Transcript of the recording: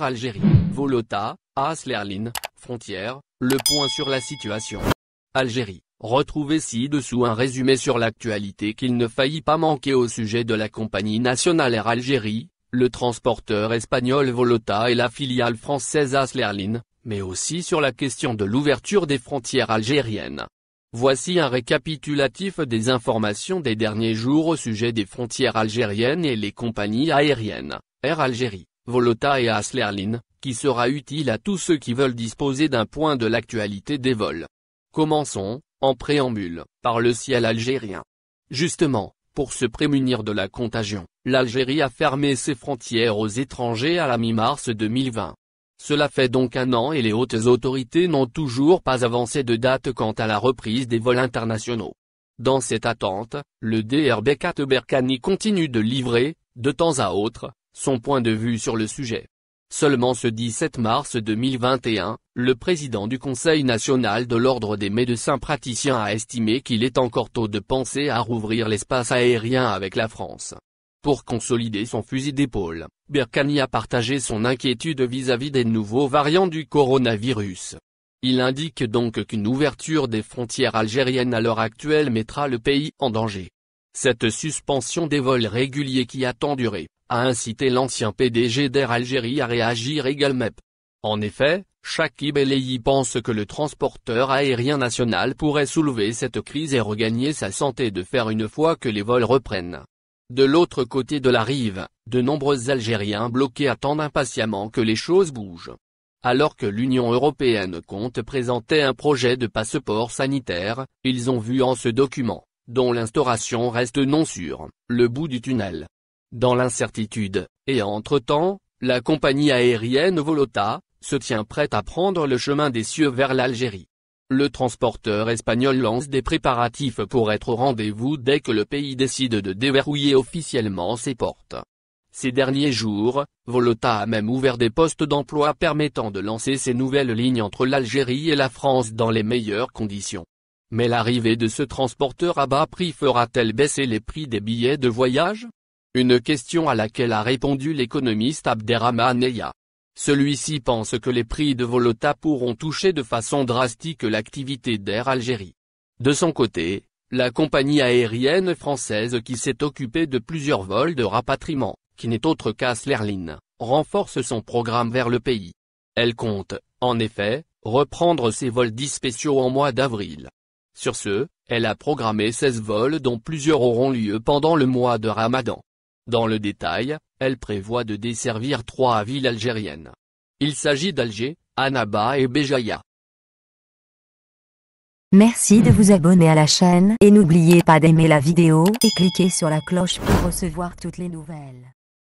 Algérie, Volota, AS Lerline, frontière, le point sur la situation. Algérie, retrouvez ci-dessous un résumé sur l'actualité qu'il ne faillit pas manquer au sujet de la compagnie nationale Air Algérie, le transporteur espagnol Volota et la filiale française AS Lerline, mais aussi sur la question de l'ouverture des frontières algériennes. Voici un récapitulatif des informations des derniers jours au sujet des frontières algériennes et les compagnies aériennes, Air Algérie, Volota et AS Lerline, qui sera utile à tous ceux qui veulent disposer d'un point de l'actualité des vols. Commençons, en préambule, par le ciel algérien. Justement, pour se prémunir de la contagion, l'Algérie a fermé ses frontières aux étrangers à la mi-mars 2020. Cela fait donc un an et les hautes autorités n'ont toujours pas avancé de date quant à la reprise des vols internationaux. Dans cette attente, le DR Bekat Berkani continue de livrer, de temps à autre, son point de vue sur le sujet. Seulement ce 17 mars 2021, le président du Conseil national de l'Ordre des médecins praticiens a estimé qu'il est encore tôt de penser à rouvrir l'espace aérien avec la France. Pour consolider son fusil d'épaule, Berkani a partagé son inquiétude vis-à-vis des nouveaux variants du coronavirus. Il indique donc qu'une ouverture des frontières algériennes à l'heure actuelle mettra le pays en danger. Cette suspension des vols réguliers qui a tant duré, a incité l'ancien PDG d'Air Algérie à réagir également. En effet, Chakib Elayi pense que le transporteur aérien national pourrait soulever cette crise et regagner sa santé de fer une fois que les vols reprennent. De l'autre côté de la rive, de nombreux Algériens bloqués attendent impatiemment que les choses bougent. Alors que l'Union européenne compte présenter un projet de passeport sanitaire, ils ont vu en ce document, dont l'instauration reste non sûre, le bout du tunnel. Dans l'incertitude, et entre-temps, la compagnie aérienne Volota se tient prête à prendre le chemin des cieux vers l'Algérie. Le transporteur espagnol lance des préparatifs pour être au rendez-vous dès que le pays décide de déverrouiller officiellement ses portes. Ces derniers jours, Volota a même ouvert des postes d'emploi permettant de lancer ces nouvelles lignes entre l'Algérie et la France dans les meilleures conditions. Mais l'arrivée de ce transporteur à bas prix fera-t-elle baisser les prix des billets de voyage? Une question à laquelle a répondu l'économiste Abderrahmane Eya. Celui-ci pense que les prix de Volota pourront toucher de façon drastique l'activité d'Air Algérie. De son côté, la compagnie aérienne française qui s'est occupée de plusieurs vols de rapatriement, qui n'est autre qu'AS Lerline, renforce son programme vers le pays. Elle compte, en effet, reprendre ses vols dits spéciaux en mois d'avril. Sur ce, elle a programmé 16 vols dont plusieurs auront lieu pendant le mois de Ramadan. Dans le détail, elle prévoit de desservir 3 villes algériennes. Il s'agit d'Alger, Annaba et Béjaïa. Merci de vous abonner à la chaîne et n'oubliez pas d'aimer la vidéo et cliquer sur la cloche pour recevoir toutes les nouvelles.